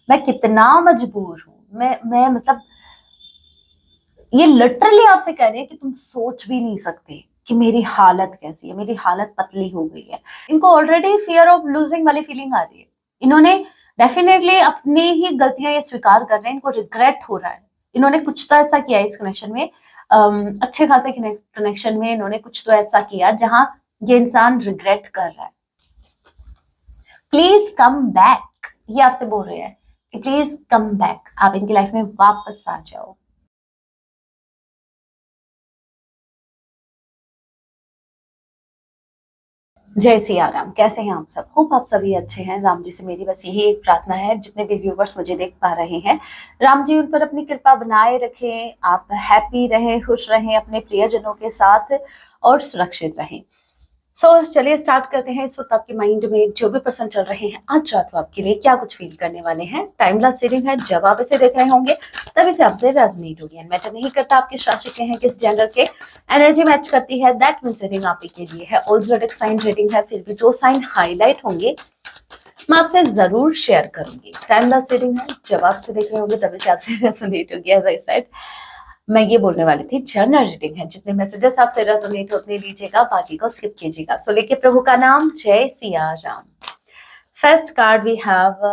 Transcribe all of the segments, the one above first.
मैं कितना मजबूर हूँ, मैं मतलब ये लिटरली आपसे कह रहे हैं कि तुम सोच भी नहीं सकते कि मेरी हालत कैसी है, मेरी हालत पतली हो गई है। इनको ऑलरेडी फियर ऑफ लूजिंग वाली फीलिंग आ रही है। इन्होंने डेफिनेटली अपनी ही गलतियां ये स्वीकार कर रहे हैं, इनको रिग्रेट हो रहा है। इन्होंने कुछ तो ऐसा किया इस कनेक्शन में, अच्छे खासे कनेक्शन में इन्होंने कुछ तो ऐसा किया जहां ये इंसान रिग्रेट कर रहा है। प्लीज कम बैक, ये आपसे बोल रहे हैं कि प्लीज कम बैक, आप इनकी लाइफ में वापस आ जाओ। जय सिया राम। कैसे हैं आप सब? होप आप सभी अच्छे हैं। राम जी से मेरी बस यही एक प्रार्थना है, जितने भी व्यूवर्स मुझे देख पा रहे हैं, राम जी उन पर अपनी कृपा बनाए रखें, आप हैप्पी रहें, खुश रहें अपने प्रियजनों के साथ और सुरक्षित रहें। चलिए स्टार्ट करते हैं। इस वक्त आपके माइंड में जो भी पर्सन चल रहे हैं, आज रात को आपके लिए क्या कुछ फील करने वाले हैं। टाइमलेस रीडिंग है, जब आप इसे देख रहे होंगे तभी से आपसे रेजोनेट होगी। एंड मैटर नहीं करता आप किस राशि के हैं, किस जेंडर के, एनर्जी मैच करती है, दैट मींस रीडिंग आप ही के लिए है। ऑल ज़ोडिक साइन रीडिंग है, फिर भी जो साइन हाईलाइट होंगे मैं आपसे जरूर शेयर करूंगी। टाइमलेस रीडिंग है, जब आप से देख रहे होंगे तभी से आपसे रेजोनेट होगी। एज आई सेड, मैं ये बोलने वाली थी, जनरल रीडिंग है, जितने मैसेजेस आपसे रेजोनेट होते लीजिएगा, बाकी को स्किप कीजिएगा। सो लेके प्रभु का नाम, जय Siya Ram. First card we have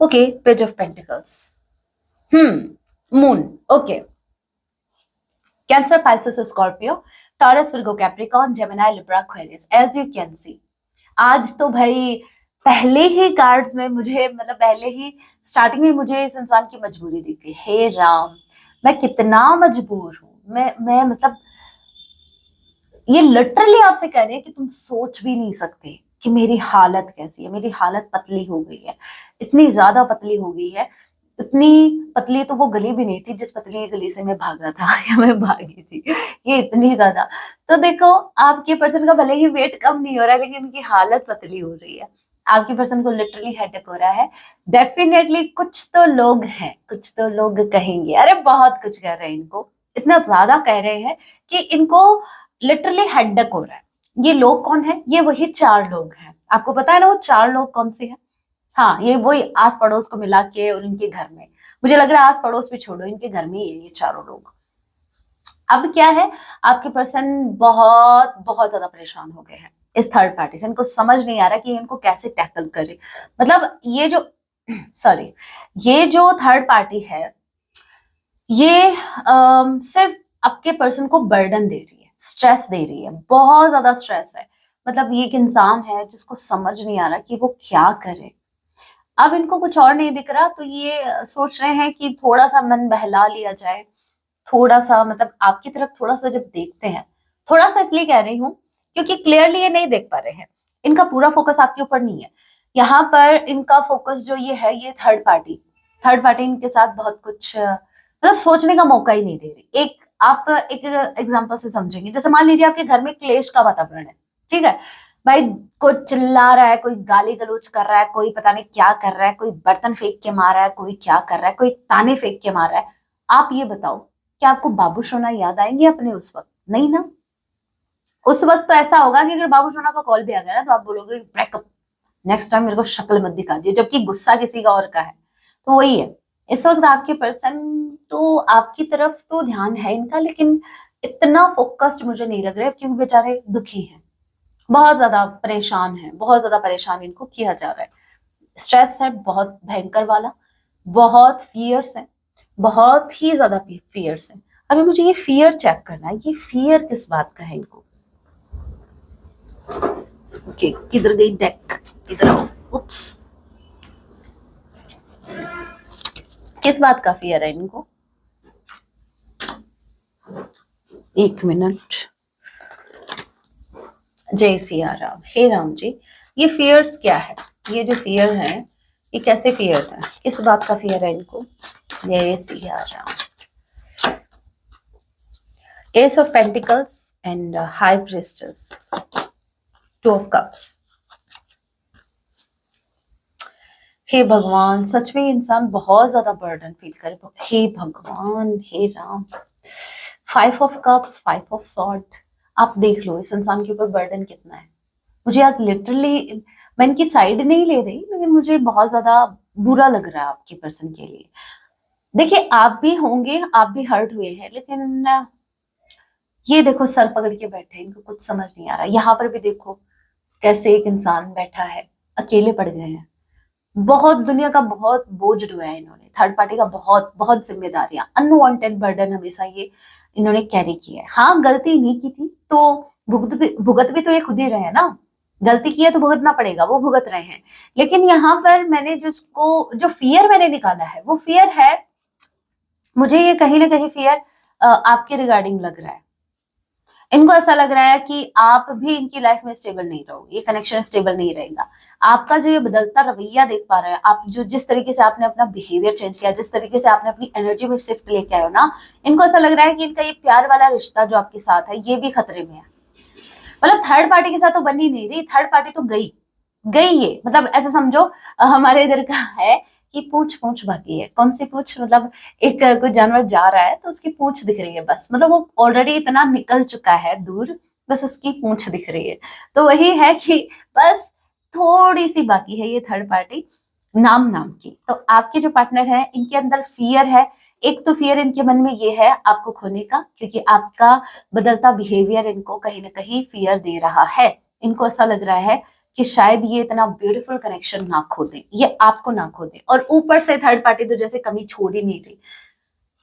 okay, page of pentacles, moon, okay. Cancer, Pisces, Scorpio, Taurus, Virgo, Capricorn, Gemini, Libra, Aquarius. As you can see, आज तो भाई पहले ही कार्ड्स में मुझे, मतलब पहले ही स्टार्टिंग में मुझे इस इंसान की मजबूरी दिख गई। हे राम, मैं कितना मजबूर हूँ, मैं मतलब ये लिटरली आपसे कह रहे हैं कि तुम सोच भी नहीं सकते कि मेरी हालत कैसी है। मेरी हालत पतली हो गई है, इतनी ज्यादा पतली हो गई है। इतनी पतली तो वो गली भी नहीं थी जिस पतली गली से मैं भागा था या मैं भागी थी, ये इतनी ज्यादा। तो देखो, आपके पर्सन का भले ही वेट कम नहीं हो रहा है, लेकिन उनकी हालत पतली हो रही है। आपके पर्सन को लिटरली हेडेक हो रहा है। डेफिनेटली कुछ तो लोग हैं, कुछ तो लोग कहेंगे, अरे बहुत कुछ कह रहे हैं इनको, इतना ज्यादा कह रहे हैं कि इनको लिटरली हेडेक हो रहा है। ये लोग कौन है? ये वही चार लोग हैं। आपको पता है ना वो चार लोग कौन से हैं? हाँ, ये वही आस पड़ोस को मिला के और इनके घर में, मुझे लग रहा है आस पड़ोस भी छोड़ो, इनके घर में ही है ये चारों लोग। अब क्या है, आपके पर्सन बहुत बहुत ज्यादा परेशान हो गए हैं इस थर्ड पार्टी से। इनको समझ नहीं आ रहा कि इनको कैसे टैकल करे। मतलब ये जो सॉरी, ये जो थर्ड पार्टी है, ये सिर्फ आपके पर्सन को बर्डन दे रही है, स्ट्रेस दे रही है, बहुत ज्यादा स्ट्रेस है। मतलब ये एक इंसान है जिसको समझ नहीं आ रहा कि वो क्या करे। अब इनको कुछ और नहीं दिख रहा, तो ये सोच रहे हैं कि थोड़ा सा मन बहला लिया जाए। थोड़ा सा मतलब आपकी तरफ थोड़ा सा जब देखते हैं, थोड़ा सा इसलिए कह रही हूँ क्योंकि क्लियरली ये नहीं देख पा रहे हैं। इनका पूरा फोकस आपके ऊपर नहीं है। यहाँ पर इनका फोकस जो ये है, ये थर्ड पार्टी इनके साथ बहुत कुछ मतलब सोचने का मौका ही नहीं दे रही। एक आप एक एग्जांपल से समझेंगे, जैसे मान लीजिए आपके घर में क्लेश का वातावरण है, ठीक है भाई, कोई चिल्ला रहा है, कोई गाली गलौज कर रहा है, कोई पता नहीं क्या कर रहा है, कोई बर्तन फेंक के मार रहा है, कोई क्या कर रहा है, कोई ताने फेंक के मार रहा है। आप ये बताओ, क्या आपको बाबू सोना याद आएंगे अपने उस वक्त? नहीं ना। उस वक्त तो ऐसा होगा कि अगर बाबू सोना का कॉल भी आ गया ना, तो आप बोलोगे ब्रेकअप, नेक्स्ट टाइम मेरे को शक्ल मत दिखा दियो, जबकि गुस्सा किसी का और का है। तो वही है, इस वक्त आपके पर्सन, तो आपकी तरफ तो ध्यान है इनका, लेकिन इतना फोकस्ड मुझे नहीं लग रहा है, क्योंकि बेचारे दुखी हैं, बहुत ज्यादा परेशान है, बहुत ज्यादा परेशान इनको किया जा रहा है। स्ट्रेस है बहुत भयंकर वाला, बहुत फियर्स है, बहुत ही ज्यादा फियर्स है। अभी मुझे ये फियर चेक करना है, ये फियर किस बात का है इनको। ओके, किधर गई डेक? इधर आओ। उप्स, किस बात का फियर है इनको? एक मिनट। जय सिया राम। हे राम जी, ये फियर्स क्या है? ये जो फियर है, ये कैसे फियर्स है? किस बात का फियर है इनको? जय Siya Ram. Ace of pentacles and high priestess, two of cups. हे भगवान, सच में इंसान बहुत ज्यादा बर्डन फील करे। हे भगवान, हे Ram. Five of cups, five of sword. आप देख लो इस इंसान के ऊपर बर्डन कितना है। मुझे आज लिटरली मैं इनकी साइड नहीं ले रही, लेकिन मुझे बहुत ज्यादा बुरा लग रहा है आपके पर्सन के लिए। देखिए आप भी होंगे, आप भी हर्ट हुए हैं, लेकिन ये देखो सर पकड़ के बैठे हैं, इनको कुछ समझ नहीं आ रहा। यहाँ पर भी देखो कैसे एक इंसान बैठा है, अकेले पड़ गए हैं। बहुत दुनिया का बहुत बोझ ढोया है इन्होंने, थर्ड पार्टी का बहुत बहुत जिम्मेदारियां, अनवांटेड बर्डन हमेशा ये इन्होंने कैरी किया है। हाँ गलती नहीं की थी तो भुगत भी तो ये खुद ही रहे हैं ना। गलती की है तो भुगतना पड़ेगा, वो भुगत रहे हैं। लेकिन यहाँ पर मैंने जिसको जो फियर मैंने निकाला है वो फियर है, मुझे ये कहीं ना कहीं फियर आपके रिगार्डिंग लग रहा है। इनको ऐसा लग रहा है कि आप भी इनकी लाइफ में स्टेबल नहीं रहोगे, ये कनेक्शन स्टेबल नहीं रहेगा। आपका जो ये बदलता रवैया देख पा रहे हैं आप, जो जिस तरीके से आपने अपना बिहेवियर चेंज किया, जिस तरीके से आपने अपनी एनर्जी में शिफ्ट लेके आए हो ना, इनको ऐसा लग रहा है कि इनका ये प्यार वाला रिश्ता जो आपके साथ है ये भी खतरे में है। मतलब थर्ड पार्टी के साथ तो बन ही नहीं रही, थर्ड पार्टी तो गई गई। ये मतलब ऐसा समझो हमारे इधर का है कि पूछ पूछ बाकी है। कौन सी पूछ? मतलब एक कोई जानवर जा रहा है तो उसकी पूछ दिख रही है बस, मतलब वो ऑलरेडी इतना निकल चुका है दूर, बस उसकी पूछ दिख रही है। तो वही है कि बस थोड़ी सी बाकी है ये थर्ड पार्टी नाम नाम की। तो आपके जो पार्टनर है इनके अंदर फियर है। एक तो फियर इनके मन में ये है आपको खोने का, क्योंकि आपका बदलता बिहेवियर इनको कहीं ना कहीं फियर दे रहा है। इनको ऐसा लग रहा है कि शायद ये इतना ब्यूटीफुल कनेक्शन ना खो दे, ये आपको ना खो दे। और ऊपर से थर्ड पार्टी तो जैसे कमी छोड़ ही नहीं रही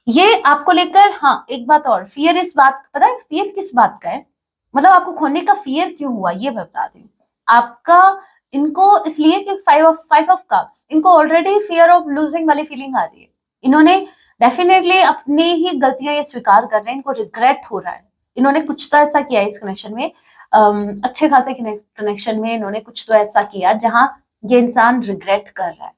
ये आपको लेकर। हाँ एक बात और, फियर इस बात, पता है फियर किस बात का है? मतलब आपको खोने का फियर क्यों हुआ ये मैं बता दूं आपका। इनको इसलिए कि फाइव ऑफ कप्स, इनको ऑलरेडी फियर ऑफ लूजिंग वाली फीलिंग आ रही है। इन्होंने डेफिनेटली अपनी ही गलतियां ये स्वीकार कर रहे हैं, इनको रिग्रेट हो रहा है। इन्होंने कुछ तो ऐसा किया इस कनेक्शन में, अच्छे खासे कनेक्शन में इन्होंने कुछ तो ऐसा किया जहां ये इंसान रिग्रेट कर रहा है।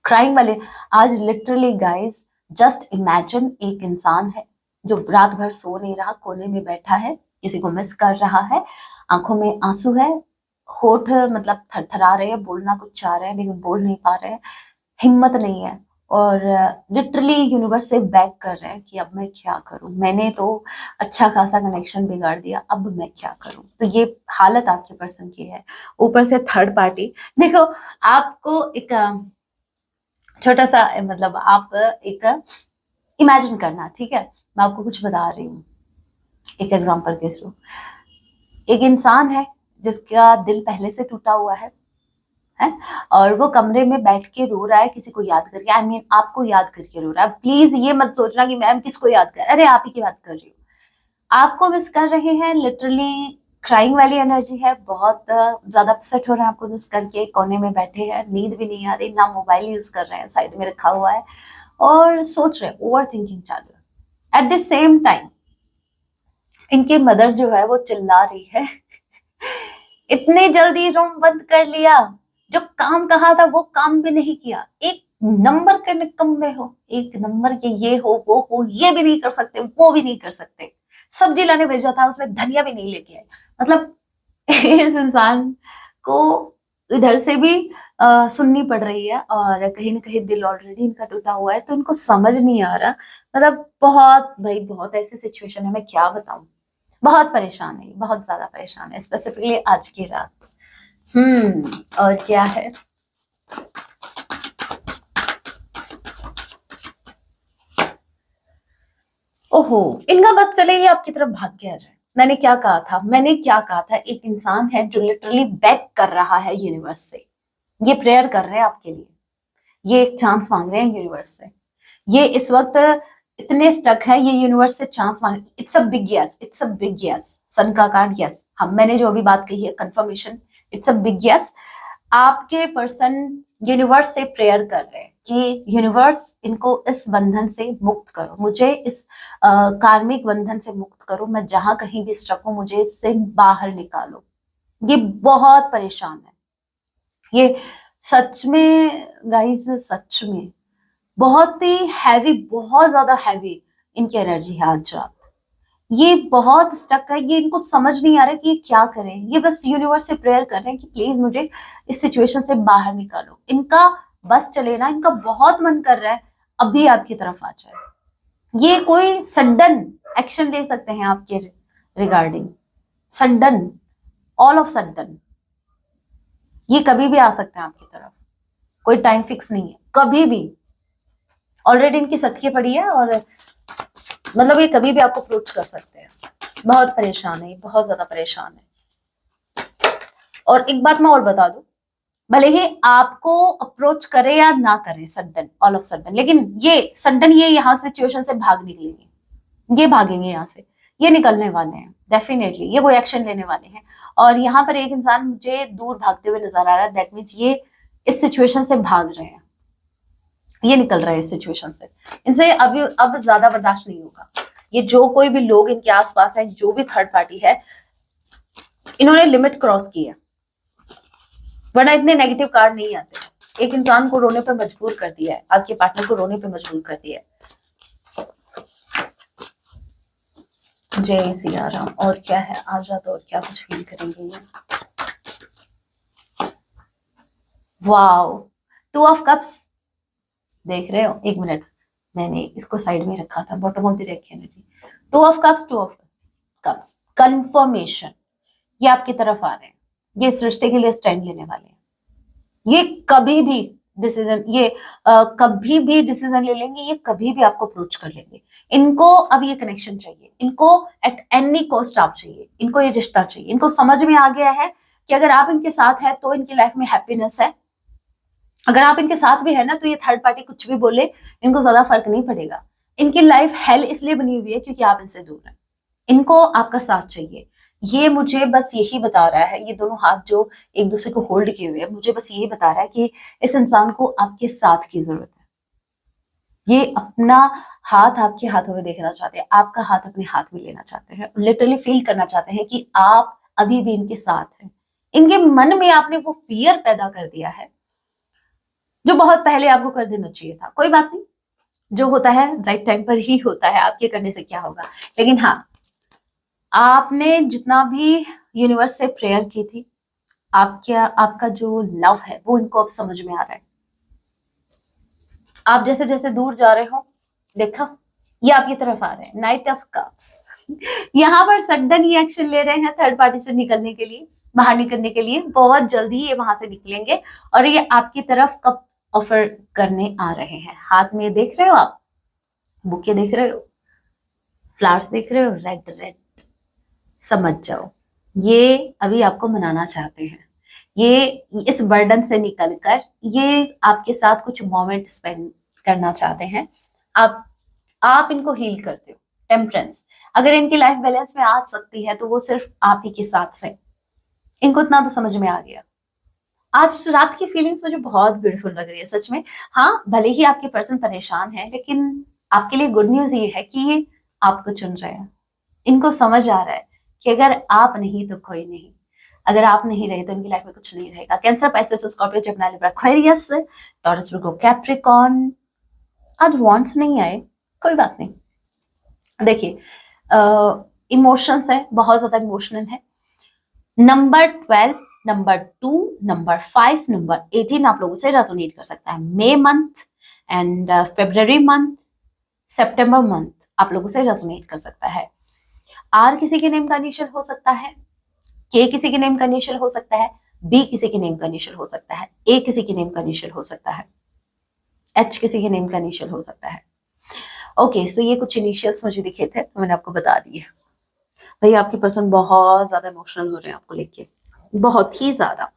क्राइम वाले आज लिटरली गाइस, जस्ट इमेजिन एक इंसान है जो रात भर सो नहीं रहा, कोने में बैठा है, किसी को मिस कर रहा है, आंखों में आंसू है, होठ मतलब थरथरा रहे हैं, बोलना कुछ चाह रहे हैं लेकिन बोल नहीं पा रहे हैं, हिम्मत नहीं है। और लिटरली यूनिवर्स से बैक कर रहे हैं कि अब मैं क्या करूं, मैंने तो अच्छा खासा कनेक्शन बिगाड़ दिया, अब मैं क्या करूं। तो ये हालत आपके पर्सन की है। ऊपर से थर्ड पार्टी देखो, आपको एक छोटा सा मतलब आप एक इमेजिन करना, ठीक है? मैं आपको कुछ बता रही हूँ एक एग्जांपल के थ्रू। एक इंसान है जिसका दिल पहले से टूटा हुआ है और वो कमरे में बैठ के रो रहा है किसी को याद करके। आई मीन आपको याद करके रो रहा है। प्लीज ये मत सोचना कि मैम किसको याद कर, अरे आप ही की बात कर रही हूँ। आपको मिस कर रहे हैं, लिटरली क्राइंग वाली एनर्जी है, बहुत ज्यादा अपसेट हो रहे हैं आपको मिस करके, कोने में बैठे हैं, नींद भी नहीं आ रही, ना मोबाइल यूज कर रहे हैं, साइड में रखा हुआ है और सोच रहे हैं, ओवर थिंकिंग चालू है। एट द सेम टाइम इनके मदर जो है वो चिल्ला रही है इतने जल्दी रूम बंद कर लिया, जो काम कहा था वो काम भी नहीं किया, एक नंबर के निकम्मे हो, एक नंबर के ये हो ये भी नहीं कर सकते, वो भी नहीं कर सकते। सब्जी लाने भेजा था उसमें धनिया भी नहीं लेके आए। मतलब इस इंसान को इधर से भी सुननी पड़ रही है और कहीं ना कहीं दिल ऑलरेडी इनका टूटा हुआ है, तो इनको समझ नहीं आ रहा। मतलब बहुत भाई बहुत ऐसी सिचुएशन है, मैं क्या बताऊं। बहुत परेशान है, बहुत ज्यादा परेशान है, स्पेसिफिकली आज की रात। और क्या है, ओहो, इनका बस चले ये आपकी तरफ भाग के आ जाए। मैंने क्या कहा था, मैंने क्या कहा था, एक इंसान है जो लिटरली बैक कर रहा है यूनिवर्स से, ये प्रेयर कर रहे हैं आपके लिए, ये एक चांस मांग रहे हैं यूनिवर्स से। ये इस वक्त इतने स्टक है, ये यूनिवर्स से चांस मांग। It's a big yes, it's a big yes, sun का कार्ड यस। हम मैंने जो अभी बात कही है confirmation, it's a big yes. आपके पर्सन यूनिवर्स से प्रेयर कर रहे हैं कि यूनिवर्स इनको इस बंधन से मुक्त करो, मुझे इस कार्मिक बंधन से मुक्त करो, मैं जहां कहीं भी स्टक हूं मुझे इससे बाहर निकालो। ये बहुत परेशान है, ये सच में गाइस, सच में बहुत ही हैवी, बहुत ज्यादा हैवी इनकी एनर्जी है आज रात। ये बहुत स्टक है, ये इनको समझ नहीं आ रहा कि ये क्या करें। ये बस यूनिवर्स से प्रेयर कर रहे हैं कि प्लीज मुझे इस सिचुएशन से बाहर निकालो। इनका बस चले ना, इनका बहुत मन कर रहा है अभी आपकी तरफ आ जाए। ये कोई सडन एक्शन ले सकते हैं आपके regarding, sudden, all of sudden. ये कभी भी आ सकते हैं आपकी तरफ, कोई टाइम फिक्स नहीं है, कभी भी। ऑलरेडी इनकी सटके पड़ी है और मतलब ये कभी भी आपको अप्रोच कर सकते हैं। बहुत परेशान है, बहुत ज्यादा परेशान है। और एक बात मैं और बता दूं, भले ही आपको अप्रोच करे या ना करे सडन, ऑल ऑफ सडन, लेकिन ये सडन ये यहाँ सिचुएशन से भाग निकलेंगे, ये भागेंगे यहाँ से, ये निकलने वाले हैं डेफिनेटली, ये कोई एक्शन लेने वाले हैं। और यहाँ पर एक इंसान मुझे दूर भागते हुए नजर आ रहा है, दैट मीन्स ये इस सिचुएशन से भाग रहे हैं, ये निकल रहे हैं इस सिचुएशन से। इनसे अभी अब ज्यादा बर्दाश्त नहीं होगा। ये जो कोई भी लोग इनके आसपास है, जो भी थर्ड पार्टी है, इन्होंने लिमिट क्रॉस की है, वरना इतने नेगेटिव कार्ड नहीं आते। एक इंसान को रोने पे मजबूर कर दिया है, आपके पार्टनर को रोने पे मजबूर कर दिया है। जय सिया राम। और क्या है, आज रात और क्या कुछ फील करेंगे ये। वाओ, 2 ऑफ कप्स देख रहे हो, एक मिनट, मैंने इसको साइड में रखा था, bottom of the deck energy. 2 of cups, 2 of cups, confirmation, ये आपकी तरफ आ रहे हैं, ये इस रिश्ते के लिए स्टैंड लेने वाले हैं। ये कभी भी डिसीजन, ये कभी भी डिसीजन ले लेंगे, ये कभी भी आपको अप्रोच कर लेंगे। इनको अब ये कनेक्शन चाहिए, इनको एट एनी कॉस्ट आप चाहिए, इनको ये रिश्ता चाहिए। इनको समझ में आ गया है कि अगर आप इनके साथ है तो इनकी लाइफ में हैप्पीनेस है, अगर आप इनके साथ भी है ना तो ये थर्ड पार्टी कुछ भी बोले इनको ज्यादा फर्क नहीं पड़ेगा। इनकी लाइफ हेल इसलिए बनी हुई है क्योंकि आप इनसे दूर हैं, इनको आपका साथ चाहिए। ये मुझे बस यही बता रहा है, ये दोनों हाथ जो एक दूसरे को होल्ड किए हुए हैं, मुझे बस यही बता रहा है कि इस इंसान को आपके साथ की जरूरत है। ये अपना हाथ आपके हाथों में देखना चाहते हैं, आपका हाथ अपने हाथ में लेना चाहते हैं, लिटरली फील करना चाहते हैं कि आप अभी भी इनके साथ हैं। इनके मन में आपने वो फियर पैदा कर दिया है जो बहुत पहले आपको कर देना चाहिए था। कोई बात नहीं, जो होता है राइट टाइम पर ही होता है, आपके करने से क्या होगा। लेकिन हाँ, आपने जितना भी यूनिवर्स से प्रेयर की थी, आपका जो लव है वो इनको अब समझ में आ रहा है। आप जैसे जैसे दूर जा रहे हो, देखा, ये आपकी तरफ आ रहे हैं, नाइट ऑफ कप्स। यहाँ पर सडन ही एक्शन ले रहे हैं थर्ड पार्टी से निकलने के लिए, बाहर निकलने के लिए। बहुत जल्दी ये वहां से निकलेंगे और ये आपकी तरफ कप ऑफर करने आ रहे हैं। हाथ में देख रहे हो आप, बुके देख रहे हो, फ्लावर्स देख रहे हो, रेड रेड, समझ जाओ, ये अभी आपको मनाना चाहते हैं। ये इस बर्डन से निकलकर ये आपके साथ कुछ मोमेंट स्पेंड करना चाहते हैं। आप इनको हील करते हो। टेम्परेंस, अगर इनकी लाइफ बैलेंस में आ सकती है तो वो सिर्फ आप ही के साथ से। इनको इतना तो समझ में आ गया। आज रात की फीलिंग्स मुझे बहुत ब्यूटीफुल लग रही है सच में। हाँ, भले ही आपके पर्सन परेशान है, लेकिन आपके लिए गुड न्यूज ये है कि ये आपको चुन रहे हैं। इनको समझ आ रहा है कि अगर आप नहीं तो कोई नहीं, अगर आप नहीं रहे तो इनकी लाइफ में कुछ नहीं रहेगा। Cancer, Pisces, Scorpio, Gemini, Libra, Aquarius, Taurus, Virgo, Capricorn. आज वांट्स नहीं आए, कोई बात नहीं। देखिए, इमोशंस है, बहुत ज्यादा इमोशनल है। नंबर 12, नंबर 2, नंबर 5, नंबर 18 आप लोगों से रेजोनेट कर सकता है। मई मंथ एंड फेब्रुअरी मंथ, सितंबर मंथ आप लोगों से रेजोनेट कर सकता है। आर किसी के नेम का इनिशियल हो सकता है, के किसी के नेम का इनिशियल हो सकता है, बी किसी के नेम का इनिशियल हो सकता है, ए किसी के नेम का इनिशियल हो सकता है, एच किसी के नेम का इनिशियल हो सकता है। ओके, सो ये कुछ इनिशियल्स मुझे दिखे थे तो मैंने आपको बता दिए। भाई आपके पर्सन बहुत ज्यादा इमोशनल हो रहे हैं आपको लेके, बहुत ही ज्यादा।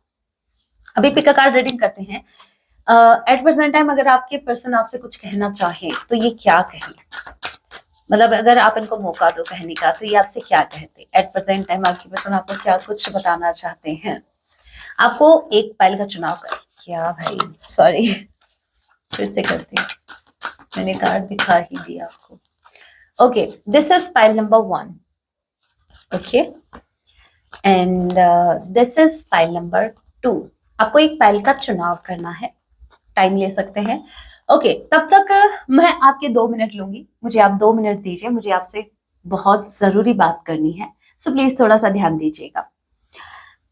अभी पिक अ कार्ड रीडिंग करते हैं। एट प्रेजेंट टाइम अगर आपके पर्सन आपसे कुछ कहना चाहे तो ये क्या कहें, मतलब अगर आप इनको मौका दो कहने का तो ये आपसे क्या कहते हैं। एट प्रेजेंट टाइम आपकी पर्सन आपको क्या कुछ बताना चाहते हैं। आपको एक पाइल का चुनाव कर, क्या भाई सॉरी फिर से करती हूँ, मैंने कार्ड दिखा ही दिया आपको। Okay, this is pile number 1, okay, and this is pile number 2। आपको एक पाइल का चुनाव करना है, टाइम ले सकते हैं। ओके, तब तक मैं आपके 2 मिनट लूंगी, मुझे आप 2 मिनट दीजिए, मुझे आपसे बहुत जरूरी बात करनी है, सो प्लीज थोड़ा सा ध्यान दीजिएगा।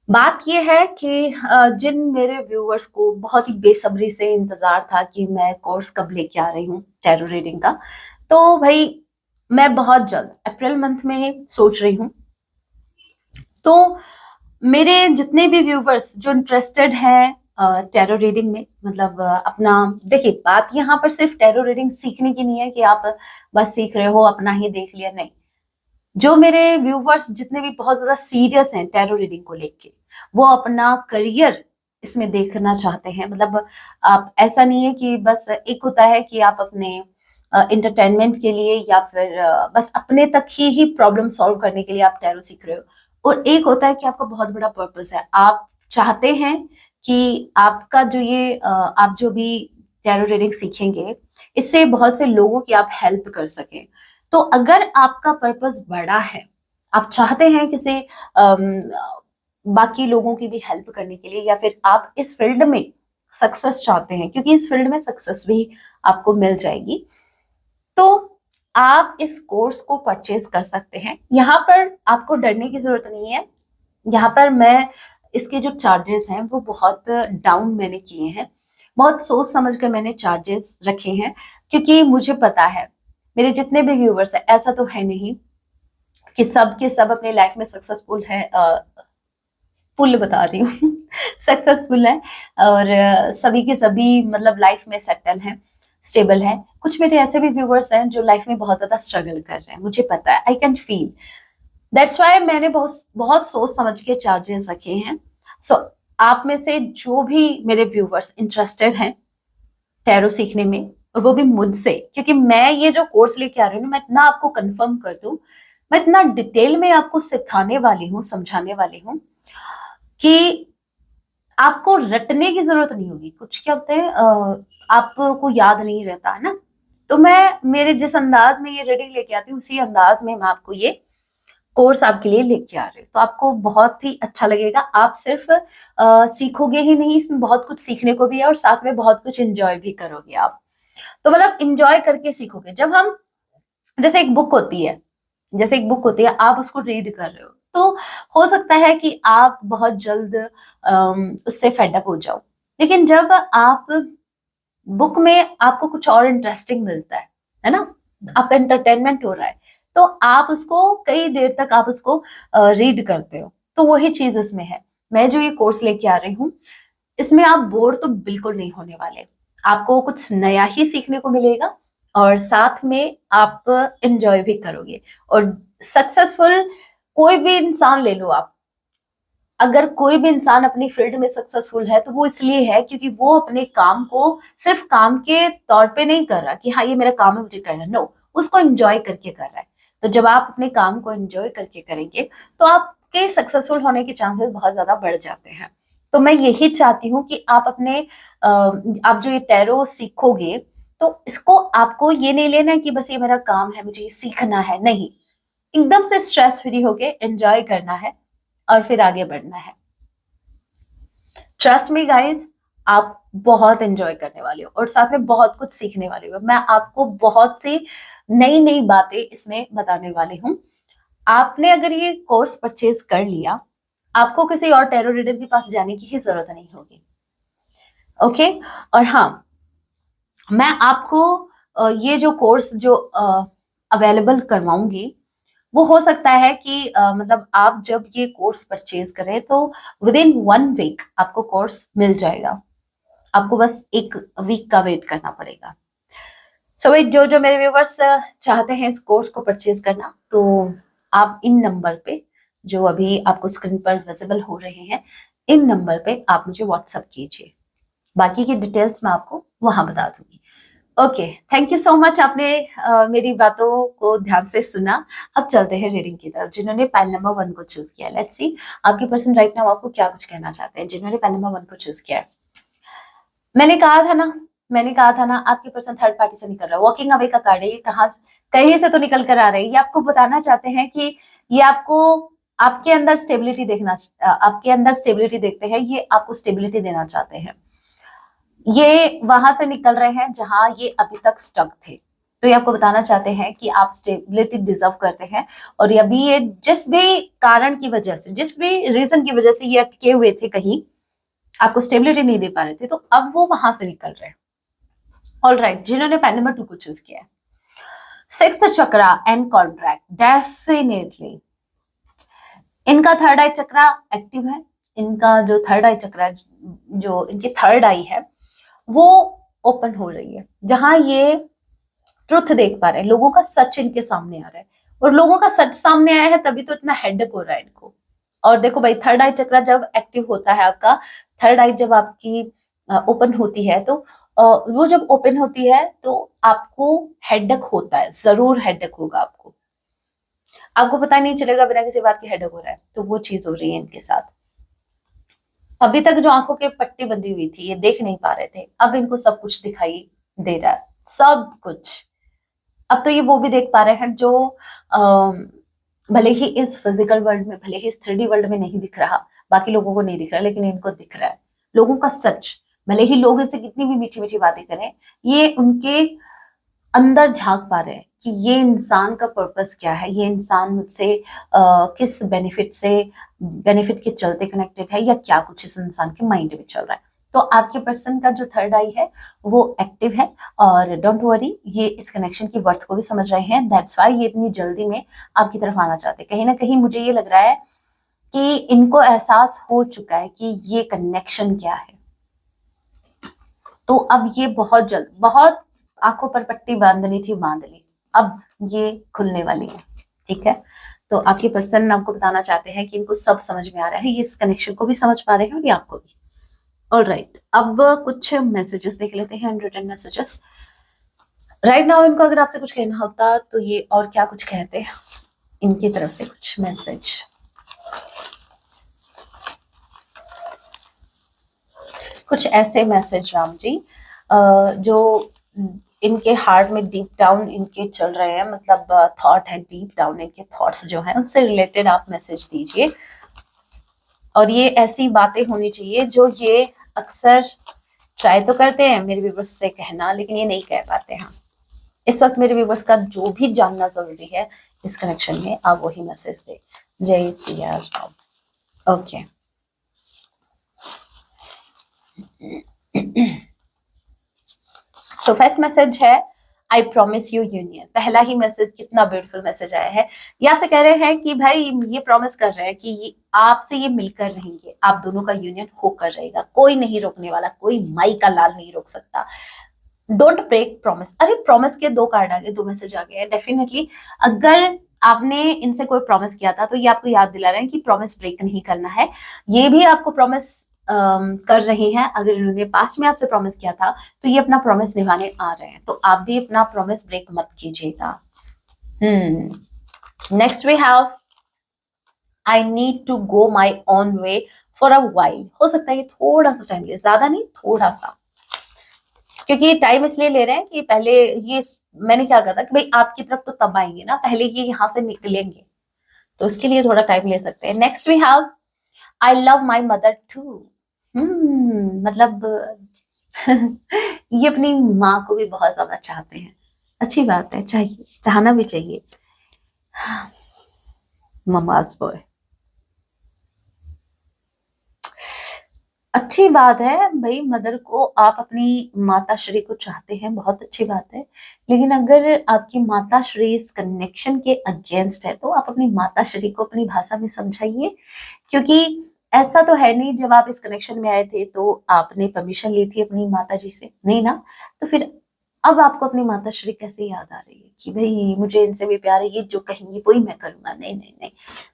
बात यह है कि जिन मेरे व्यूअर्स को बहुत ही बेसब्री से इंतजार था कि मैं कोर्स कब लेके आ रही हूँ टैरो रीडिंग का, तो भाई मैं बहुत जल्द अप्रैल मंथ में सोच रही हूँ। तो मेरे जितने भी व्यूवर्स जो इंटरेस्टेड हैं टैरो रीडिंग में, मतलब अपना देखिए, बात यहाँ पर सिर्फ टैरो रीडिंग सीखने की नहीं है कि आप बस सीख रहे हो अपना ही देख लिया, नहीं। जो मेरे व्यूवर्स जितने भी बहुत ज्यादा सीरियस हैं टैरो रीडिंग को लेके, वो अपना करियर इसमें देखना चाहते हैं, मतलब आप, ऐसा नहीं है कि बस एक होता है कि आप अपने इंटरटेनमेंट के लिए या फिर बस अपने तक ही प्रॉब्लम सॉल्व करने के लिए आप टैरो सीख रहे हो, और एक होता है कि आपका बहुत बड़ा पर्पस है, आप चाहते हैं कि आपका जो ये आप जो भी टैरो रीडिंग सीखेंगे, इससे बहुत से लोगों की आप हेल्प कर सकें। तो अगर आपका पर्पस बड़ा है, आप चाहते हैं किसी बाकी लोगों की भी हेल्प करने के लिए, या फिर आप इस फील्ड में सक्सेस चाहते हैं, क्योंकि इस फील्ड में सक्सेस भी आपको मिल जाएगी, तो आप इस कोर्स को परचेज कर सकते हैं। यहाँ पर आपको डरने की जरूरत नहीं है। यहाँ पर मैं इसके जो चार्जेस हैं वो बहुत डाउन मैंने किए हैं, बहुत सोच समझ कर मैंने चार्जेस रखे हैं, क्योंकि मुझे पता है मेरे जितने भी व्यूवर्स हैं, ऐसा तो है नहीं कि सब के सब अपने लाइफ में सक्सेसफुल है, फुल बता रही हूँ सक्सेसफुल है, और सभी के सभी मतलब लाइफ में सेटल हैं, स्टेबल है। कुछ मेरे ऐसे भी व्यूवर्स हैं जो लाइफ में बहुत ज्यादा स्ट्रगल कर रहे हैं, मुझे पता है, I can feel. That's why मैंने बहुत बहुत सोच समझ के चार्जेस रखे हैं। सो आप में से जो भी मेरे व्यूवर्स इंटरेस्टेड हैं टैरो सीखने में, और वो भी मुझसे, क्योंकि मैं ये जो कोर्स लेके आ रही हूँ, मैं इतना आपको कंफर्म कर दूं, मैं इतना डिटेल में आपको सिखाने वाली हूँ, समझाने वाली हूँ कि आपको रटने की जरूरत नहीं होगी। कुछ क्या होते हैं, आपको याद नहीं रहता है ना, तो मैं मेरे जिस अंदाज में ये रीडिंग लेके आती हूँ, उसी अंदाज में मैं आपको ये कोर्स आपके लिए लेके आ रहे हैं, तो आपको बहुत ही अच्छा लगेगा। आप सिर्फ सीखोगे ही नहीं, इसमें बहुत कुछ सीखने को भी है, और साथ में बहुत कुछ एंजॉय भी करोगे आप। तो मतलब एंजॉय करके सीखोगे। जब हम, जैसे एक बुक होती है, जैसे एक बुक होती है, आप उसको रीड कर रहे हो, तो हो सकता है कि आप बहुत जल्द उससे फेडअप हो जाओ, लेकिन जब आप बुक में आपको कुछ और इंटरेस्टिंग मिलता है ना, आपका एंटरटेनमेंट हो रहा है, तो आप उसको कई देर तक आप उसको रीड करते हो। तो वही चीज इसमें है। मैं जो ये कोर्स लेके आ रही हूँ, इसमें आप बोर तो बिल्कुल नहीं होने वाले, आपको कुछ नया ही सीखने को मिलेगा, और साथ में आप एंजॉय भी करोगे। और सक्सेसफुल कोई भी इंसान ले लो आप, अगर कोई भी इंसान अपनी फील्ड में सक्सेसफुल है, तो वो इसलिए है क्योंकि वो अपने काम को सिर्फ काम के तौर पे नहीं कर रहा कि हाँ ये मेरा काम है मुझे करना, नो, उसको एंजॉय करके कर रहा है। तो जब आप अपने काम को एंजॉय करके करेंगे, तो आपके सक्सेसफुल होने के चांसेस बहुत ज्यादा बढ़ जाते हैं। तो मैं यही चाहती हूँ कि आप अपने आप जो ये टैरो सीखोगे, तो इसको आपको ये नहीं लेना कि बस ये मेरा काम है, मुझे ये सीखना है, नहीं, एकदम से स्ट्रेस फ्री होके एंजॉय करना है और फिर आगे बढ़ना है। ट्रस्ट मी गाइज, आप बहुत एंजॉय करने वाले हो, और साथ में बहुत कुछ सीखने वाले हो। मैं आपको बहुत सी नई नई बातें इसमें बताने वाली हूँ। आपने अगर ये कोर्स परचेज कर लिया, आपको किसी और टैरो रीडर के पास जाने की ही जरूरत नहीं होगी। ओके। और हाँ, मैं आपको ये जो कोर्स जो अवेलेबल करवाऊंगी, वो हो सकता है कि मतलब आप जब ये कोर्स परचेज करें, तो विद इन 1 वीक आपको कोर्स मिल जाएगा। आपको बस 1 वीक का वेट करना पड़ेगा। सो वेट, जो जो मेरे व्यूवर्स चाहते हैं इस कोर्स को परचेज करना, तो आप इन नंबर पे, जो अभी आपको स्क्रीन पर विजिबल हो रहे हैं, इन नंबर पे आप मुझे व्हाट्सएप कीजिए। बाकी की डिटेल्स मैं आपको वहां बता दूंगी। Okay, thank you so much, आपने मेरी बातों को ध्यान से सुना। अब चलते हैं रीडिंग की तरफ। जिन्होंने पैन नंबर 1 को चूज किया, लेट्स सी आपके पर्सन राइट नाउ आपको क्या कुछ कहना चाहते हैं। जिन्होंने पैन नंबर 1 को चूज किया है, मैंने कहा था ना, मैंने कहा था ना, आपके पर्सन थर्ड पार्टी से निकल रहा है। वॉकिंग अवे का कार्ड है, ये कहाँ, कहीं से तो निकल कर आ रहे हैं। ये आपको बताना चाहते हैं कि ये आपको, आपके अंदर स्टेबिलिटी देखना, आपके अंदर स्टेबिलिटी देखते हैं, ये आपको स्टेबिलिटी देना चाहते हैं। ये वहां से निकल रहे हैं जहां ये अभी तक स्टक थे। तो ये आपको बताना चाहते हैं कि आप स्टेबिलिटी डिजर्व करते हैं, और ये अभी ये जिस भी कारण की वजह से, जिस भी रीजन की वजह से ये अटके हुए थे, कहीं आपको स्टेबिलिटी नहीं दे पा रहे थे, तो अब वो वहां से निकल रहे हैं। ऑल राइट, जिन्होंने पैन नंबर 2 को चूज किया है, 6th chakra and contract, definitely इनका थर्ड आई चक्रा एक्टिव है। इनका जो थर्ड आई चक्रा, जो इनकी थर्ड आई है वो ओपन हो रही है, जहां ये ट्रुथ देख पा रहे हैं, लोगों का सच इनके सामने आ रहा है। और लोगों का सच सामने आया है तभी तो इतना हेडेक हो रहा है इनको। और देखो भाई, थर्ड आई चक्रा जब एक्टिव होता है आपका, थर्ड आई जब आपकी ओपन होती है, तो वो जब ओपन होती है तो आपको हेडेक होता है, जरूर हेडेक होगा आपको। आपको पता नहीं चलेगा बिना किसी बात की हेडेक हो रहा है, तो वो चीज हो रही है इनके साथ। अभी तक जो आंखों की पट्टी बंधी हुई थी, ये देख नहीं पा रहे थे, अब इनको सब कुछ दिखाई दे रहा है, सब कुछ। अब तो ये वो भी देख पा रहे हैं जो भले ही इस फिजिकल वर्ल्ड में, भले ही इस 3D वर्ल्ड में नहीं दिख रहा, बाकी लोगों को नहीं दिख रहा, लेकिन इनको दिख रहा है लोगों का सच। भले ही लोग इनसे कितनी भी मीठी मीठी बातें करें, ये उनके अंदर झांक पा रहे हैं कि ये इंसान का पर्पस क्या है, ये इंसान मुझसे किस बेनिफिट के चलते कनेक्टेड है, या क्या कुछ इस इंसान के माइंड में चल रहा है। तो आपके पर्सन का जो थर्ड आई है वो एक्टिव है, और डोंट वरी, ये इस कनेक्शन की वर्थ को भी समझ रहे हैं। दैट्स वाई ये इतनी जल्दी में आपकी तरफ आना चाहते हैं। कहीं ना कहीं मुझे ये लग रहा है कि इनको एहसास हो चुका है कि ये कनेक्शन क्या है। तो अब ये बहुत जल्द, बहुत आंखों पर पट्टी बांधनी थी, बांध ली, अब ये खुलने वाली है। ठीक है, तो आपके पर्सन आपको बताना चाहते हैं कि इनको सब समझ में आ रहा है, ये इस कनेक्शन को भी समझ पा रहे हैं और ये आपको भी। ऑलराइट, अब कुछ मैसेजेस देख लेते हैं, अनरिटन मैसेजेस। राइट नाउ इनको अगर आपसे कुछ कहना होता तो ये और क्या कुछ कहते हैं, इनकी तरफ से कुछ मैसेज। कुछ ऐसे मैसेज राम जी जो इनके हार्ट में डीप डाउन इनके चल रहे हैं, मतलब थॉट है, डीप डाउन इनके थॉट्स जो हैं उनसे रिलेटेड आप मैसेज दीजिए। और ये ऐसी बातें होनी चाहिए जो ये अक्सर ट्राई तो करते हैं मेरे व्यूवर्स से कहना, लेकिन ये नहीं कह पाते हैं। इस वक्त मेरे व्यूवर्स का जो भी जानना जरूरी है इस कनेक्शन में, आप वही मैसेज दे। जय सिया राम। ओके, तो फर्स्ट मैसेज है आई प्रॉमिस यू यूनियन। पहला ही मैसेज कितना ब्यूटीफुल मैसेज आया है। ये आपसे कह रहे हैं कि भाई, ये प्रॉमिस कर रहे हैं कि ये आपसे ये मिलकर रहेंगे, आप दोनों का यूनियन होकर रहेगा, कोई नहीं रोकने वाला, कोई माई का लाल नहीं रोक सकता। Don't break promise. अरे प्रॉमिस के 2 कार्ड आ गए, 2 मैसेज आ गए। डेफिनेटली अगर आपने इनसे कोई प्रॉमिस किया था तो ये आपको याद दिला रहे हैं कि प्रॉमिस ब्रेक नहीं करना है। ये भी आपको प्रॉमिस कर रहे हैं। अगर इन्होंने पास्ट में आपसे प्रॉमिस किया था तो ये अपना प्रॉमिस निभाने आ रहे हैं, तो आप भी अपना प्रॉमिस ब्रेक मत कीजिएगा। Next we have I need to go my own way for a while. हो सकता है ये थोड़ा सा टाइम ले, ज्यादा नहीं, थोड़ा सा, क्योंकि टाइम इसलिए ले रहे हैं कि पहले ये, मैंने क्या कहा था कि भाई आपकी तरफ तो तब आएंगे ना, पहले ये यहाँ से निकलेंगे, तो उसके लिए थोड़ा टाइम ले सकते हैं। Next we have I love my mother too. मतलब ये अपनी माँ को भी बहुत ज्यादा चाहते हैं। अच्छी बात है, चाहिए, चाहना भी चाहिए। ममाज बॉय, अच्छी बात है भाई, मदर को आप अपनी माता श्री को चाहते हैं, बहुत अच्छी बात है। लेकिन अगर आपकी माता श्री इस कनेक्शन के अगेंस्ट है तो आप अपनी माता श्री को अपनी भाषा में समझाइए, क्योंकि ऐसा तो है नहीं जब आप इस कनेक्शन में आए थे तो आपने परमिशन ली थी अपनी माता जी से, नहीं ना? तो फिर अब आपको अपनी माता श्री कैसे याद आ रही है कि भाई मुझे इनसे भी प्यार है, ये जो कहेंगे वही मैं करूंगा? नहीं नहीं नहीं,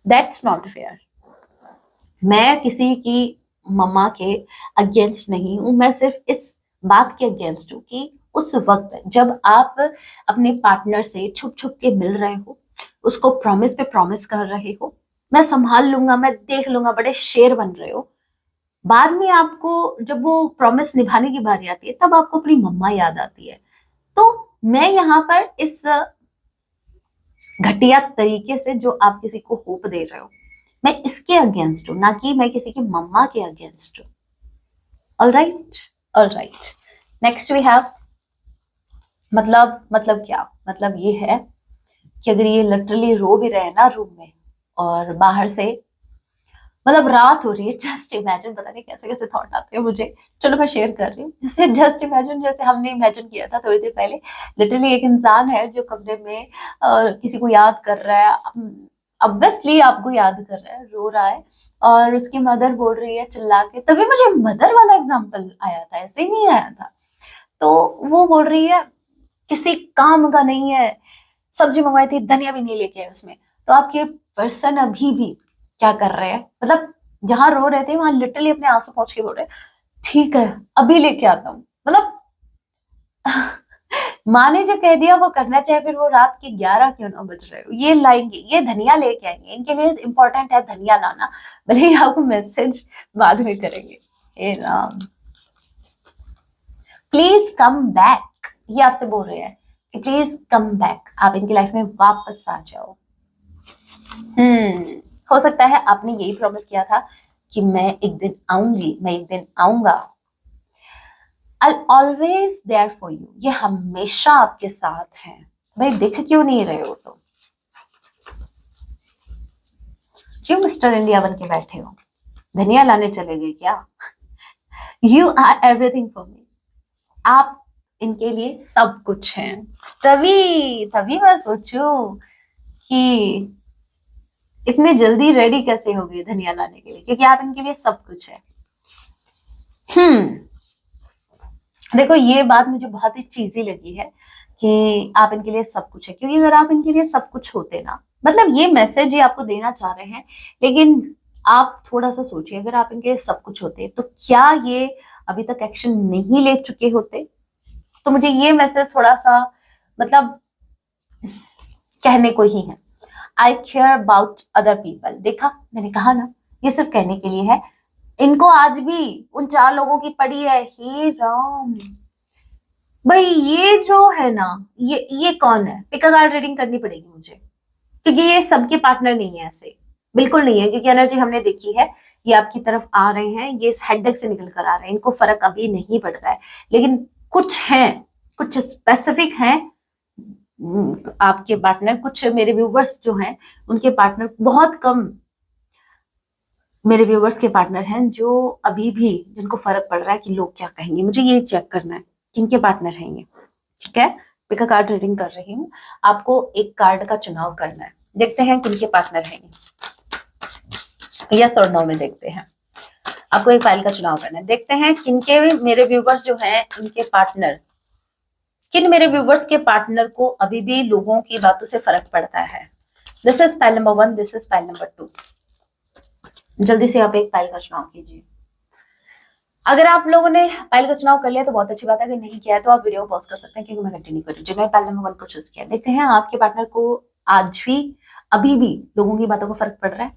दैट्स नॉट फेयर। मैं किसी की मम्मा के अगेंस्ट नहीं हूं, मैं सिर्फ इस बात के अगेंस्ट हूं कि उस वक्त जब आप अपने पार्टनर से छुप छुप के मिल रहे हो, उसको प्रॉमिस पे प्रॉमिस कर रहे हो, मैं संभाल लूंगा, मैं देख लूंगा, बड़े शेर बन रहे हो, बाद में आपको जब वो प्रॉमिस निभाने की बारी आती है तब आपको अपनी मम्मा याद आती है। तो मैं यहाँ पर इस घटिया तरीके से जो आप किसी को होप दे रहे हो, मैं इसके अगेंस्ट हूं, ना कि मैं किसी की मम्मा के अगेंस्ट हूं। Alright, alright, next we have मतलब क्या? मतलब ये है कि अगर ये लिटरली रो भी रहे हैं ना रूम में, और बाहर से मतलब रात हो रही है, जस्ट इमेजिन, पता नहीं कैसे कैसे थॉट आते हैं मुझे, चलो मैं शेयर कर रही हूँ। जैसे जस्ट इमेजिन, जैसे हमने इमेजिन किया था थोड़ी देर पहले, लिटरली एक इंसान है जो कमरे में किसी को याद कर रहा है, ऑब्वियसली आपको याद कर रहा है, रो रहा है और उसकी मदर बोल रही है चिल्ला के, तभी मुझे मदर वाला एग्जाम्पल आया था, ऐसे ही नहीं आया था। तो वो बोल रही है किसी काम का नहीं है, सब्जी मंगवाई थी धनिया भी नहीं लेके आए उसमें। तो आपके पर्सन अभी भी क्या कर रहे हैं, मतलब जहां रो रहे थे वहां लिटरली अपने आंसू पहुंच के बोल रहे ठीक है अभी लेके आता हूँ। मतलब माँ ने जो कह दिया वो करना, चाहे फिर वो रात के 11 क्यों ना बज रहे हो। ये लाएंगे, ये धनिया लेके आएंगे, इनके लिए इंपॉर्टेंट है धनिया लाना, भले ही आपको मैसेज बाद में करेंगे। हे राम, प्लीज कम बैक, ये आपसे बोल रहे हैं कि प्लीज कम बैक, आप इनकी लाइफ में वापस आ जाओ। हो सकता है आपने यही प्रॉमिस किया था कि मैं एक दिन आऊंगी, मैं एक दिन आऊंगा। I'll always there for you, ये हमेशा आपके साथ है। भाई दिख क्यों नहीं रहे हो तो क्यों मिस्टर इंडिया बन के बैठे हो, धनिया लाने चले गए क्या? You are everything for me, आप इनके लिए सब कुछ हैं। तभी तभी मैं सोचूं कि इतने जल्दी रेडी कैसे हो गए धनिया लाने के लिए, क्योंकि आप इनके लिए सब कुछ है। देखो ये बात मुझे बहुत ही चीजी लगी है कि आप इनके लिए सब कुछ है, क्योंकि अगर आप इनके लिए सब कुछ होते ना, मतलब ये मैसेज ही आपको देना चाह रहे हैं, लेकिन आप थोड़ा सा सोचिए, अगर आप इनके सब कुछ होते तो क्या ये अभी तक एक्शन नहीं ले चुके होते? तो मुझे ये मैसेज थोड़ा सा मतलब कहने को ही है, आई केयर अबाउट अदर पीपल। देखा मैंने कहा ना, ये सिर्फ कहने के लिए है। इनको आज भी उन 4 लोगों की पड़ी है। हे राम, भाई ये जो है ना, ये कौन है? पिका कार्ड रीडिंग करनी पड़ेगी मुझे, क्योंकि ये सबके पार्टनर नहीं है, ऐसे बिल्कुल नहीं है, क्योंकि एनर्जी हमने देखी है, ये आपकी तरफ आ रहे हैं, ये इस हेडेक से निकल कर आ रहे हैं, इनको फर्क अभी नहीं पड़ रहा है, लेकिन कुछ हैं, कुछ स्पेसिफिक हैं आपके पार्टनर, कुछ मेरे व्यूवर्स जो हैं उनके पार्टनर, बहुत कम मेरे व्यूवर्स के पार्टनर हैं जो अभी भी, जिनको फर्क पड़ रहा है कि लोग क्या कहेंगे। मुझे ये चेक करना है किनके पार्टनर हैं ये, ठीक है? पिका कार्ड रीडिंग कर रही हूँ, आपको एक कार्ड का चुनाव करना है, देखते हैं किनके पार्टनर हैं ये, यस और नो में देखते हैं। आपको एक फाइल का चुनाव करना है, देखते हैं किनके मेरे व्यूवर्स जो हैं उनके पार्टनर, किन मेरे व्यूवर्स के पार्टनर को अभी भी लोगों की बातों से फर्क पड़ता है। This is file number 1, this is file number 2। जल्दी से आप एक फाइल का चुनाव कीजिए। अगर आप लोगों ने फाइल का चुनाव कर लिया तो बहुत अच्छी बात है, अगर नहीं किया है तो आप वीडियो पॉज कर सकते हैं, क्योंकि मैं कंटिन्यू कर रही हूँ। जिन्होंने फाइल नंबर 1 को चूज किया, देखते हैं आपके पार्टनर को आज भी अभी भी लोगों की बातों को फर्क पड़ रहा है।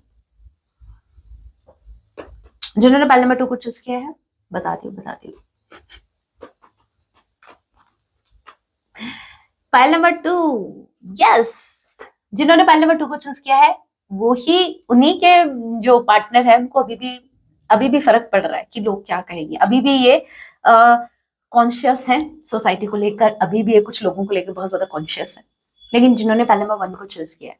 जिन्होंने फाइल नंबर 2 को चूज किया है, बताती हूँ। फाइल नंबर 2, यस, जिन्होंने फाइल नंबर 2 को चूज किया है वो ही, उन्हीं के जो पार्टनर है उनको अभी भी फर्क पड़ रहा है कि लोग क्या कहेंगे। अभी भी ये कॉन्शियस है सोसाइटी को लेकर, अभी भी ये कुछ लोगों को लेकर बहुत ज्यादा कॉन्शियस है। लेकिन जिन्होंने फाइल नंबर 1 को चूज किया है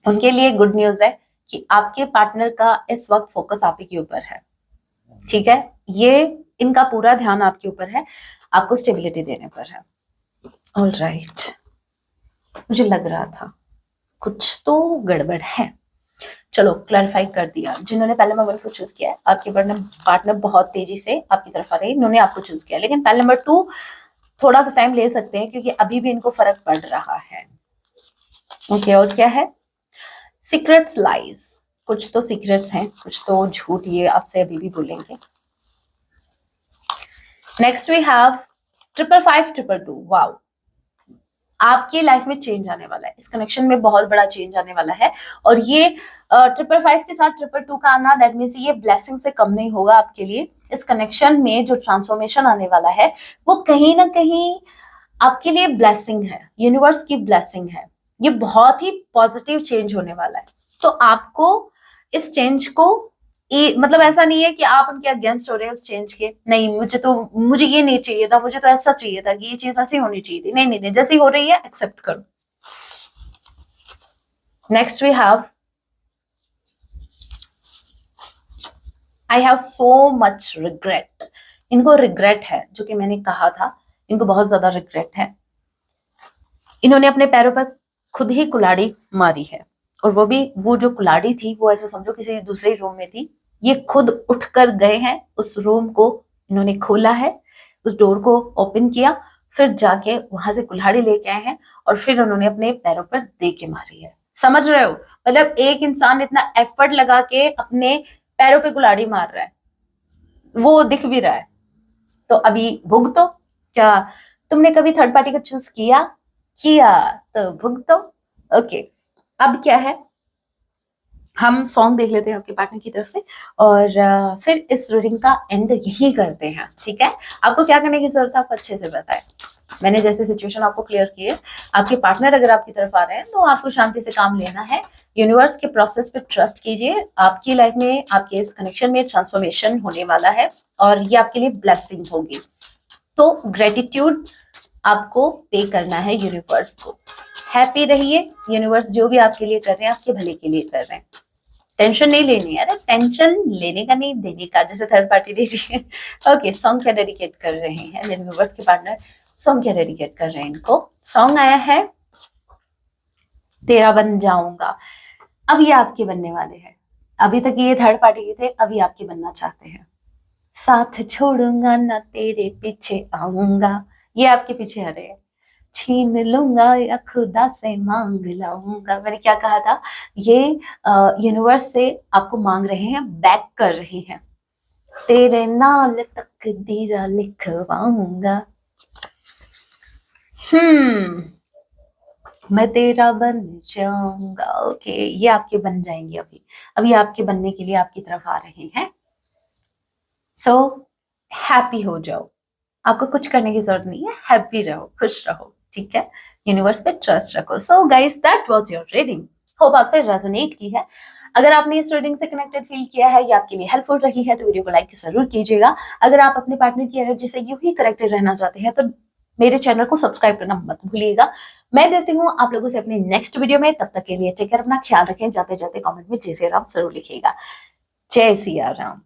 उनके लिए गुड न्यूज है कि आपके पार्टनर का इस वक्त फोकस आप ही के ऊपर है, ठीक है? ये इनका पूरा ध्यान आपके ऊपर है, आपको स्टेबिलिटी देने पर है। ऑल राइट, मुझे लग रहा था कुछ तो गड़बड़ है, चलो क्लैरिफाई कर दिया। जिन्होंने पहले नंबर 1 को चूज किया है, आपके पार्टनर बहुत तेजी से आपकी तरफ आ रहे हैं, इन्होंने आपको चूज किया, लेकिन पहले नंबर 2 थोड़ा सा टाइम ले सकते हैं, क्योंकि अभी भी इनको फर्क पड़ रहा है। ओके, और क्या है? सीक्रेट्स, लाइज, कुछ तो सीक्रेट्स हैं, कुछ तो झूठ ये आपसे अभी भी बोलेंगे। Next we have 55522। वाओ, आपके लाइफ में चेंज आने वाला है, इस कनेक्शन में बहुत बड़ा चेंज आने वाला है। और ये 555 के साथ 222 का आना, दैट मीन्स ये ब्लेसिंग से कम नहीं होगा आपके लिए। इस कनेक्शन में जो ट्रांसफॉर्मेशन आने वाला है वो कहीं ना कहीं आपके लिए ब्लेसिंग है, यूनिवर्स की ब्लेसिंग है। ये बहुत ही पॉजिटिव चेंज होने वाला है। तो आपको इस चेंज को मतलब ऐसा नहीं है कि आप उनके अगेंस्ट हो रहे हैं उस चेंज के, नहीं मुझे ये नहीं चाहिए था, मुझे तो ऐसा चाहिए था कि ये चीज ऐसी होनी चाहिए थी, नहीं, जैसी हो रही है एक्सेप्ट करो। Next we have, I have so much regret. इनको रिग्रेट है, जो कि मैंने कहा था, इनको बहुत ज्यादा रिग्रेट है। इन्होंने अपने पैरों पर खुद ही कुल्हाड़ी मारी है और वो भी वो जो कुल्हाड़ी थी वो ऐसा समझो किसी दूसरे रूम में थी, ये खुद उठकर गए हैं उस रूम को, इन्होंने खोला है, उस डोर को ओपन किया, फिर जाके वहां से कुल्हाड़ी लेके आए हैं और फिर उन्होंने अपने पैरों पर दे के मारी है। समझ रहे हो? मतलब एक इंसान इतना एफर्ट लगा के अपने पैरों पे कुल्हाड़ी मार रहा है, वो दिख भी रहा है, तो अभी भुगतो। क्या तुमने कभी थर्ड पार्टी को चूज किया? किया तो भुगतो। ओके, अब क्या है, हम सॉन्ग देख लेते हैं आपके पार्टनर की तरफ से और फिर इस रीडिंग का एंड यही करते हैं, ठीक है? आपको क्या करने की जरूरत है आपको अच्छे से पता है, मैंने जैसे सिचुएशन आपको क्लियर की है। आपके पार्टनर अगर आपकी तरफ आ रहे हैं तो आपको शांति से काम लेना है, यूनिवर्स के प्रोसेस पे ट्रस्ट कीजिए, आपकी लाइफ में आपके इस कनेक्शन में ट्रांसफॉर्मेशन होने वाला है और ये आपके लिए ब्लेसिंग होगी। तो ग्रेटिट्यूड आपको पे करना है यूनिवर्स को। हैप्पी रहिए, यूनिवर्स जो भी आपके लिए कर रहे हैं आपके भले के लिए कर रहे हैं। टेंशन नहीं लेनी है, टेंशन लेने का नहीं देने का, जैसे थर्ड पार्टी दे रही है। ओके, सॉन्ग क्या डेडिकेट कर रहे हैं मेरे व्यूअर्स के पार्टनर, सॉन्ग क्या डेडिकेट कर रहे हैं इनको? सॉन्ग आया है तेरा बन जाऊंगा। अब ये आपके बनने वाले हैं, अभी तक ये थर्ड पार्टी के थे, अभी आपके बनना चाहते हैं। साथ छोड़ूंगा ना तेरे पीछे आऊंगा, ये आपके पीछे आ रहे हैं। छीन लूंगा या खुदा से मांग लाऊंगा, मैंने क्या कहा था, ये यूनिवर्स से आपको मांग रहे हैं, बैक कर रहे हैं। तेरे नाल तकदीरा लिखवाऊंगा, मैं तेरा बन जाऊंगा। ओके, ये आपके बन जाएंगे, अभी आपके बनने के लिए आपकी तरफ आ रहे हैं। सो हैप्पी हो जाओ, आपको कुछ करने की जरूरत नहीं है, हैप्पी रहो, खुश रहो, ठीक है? यूनिवर्स पे ट्रस्ट रखो। So guys, that was your reading, hope आपसे रेजोनेट की है। अगर आपने इस रीडिंग से कनेक्टेड फील किया है या आपके लिए हेल्पफुल रही है तो वीडियो को लाइक जरूर कीजिएगा। अगर आप अपने पार्टनर की एनर्जी से यूं ही कनेक्टेड रहना चाहते हैं तो मेरे चैनल को सब्सक्राइब करना मत भूलिएगा। मैं मिलती हूँ आप लोगों से अपने नेक्स्ट वीडियो में, तब तक के लिए टेक केयर, अपना ख्याल रखें, जाते जाते कमेंट में जय श्री राम जरूर लिखिएगा। जय सिया राम।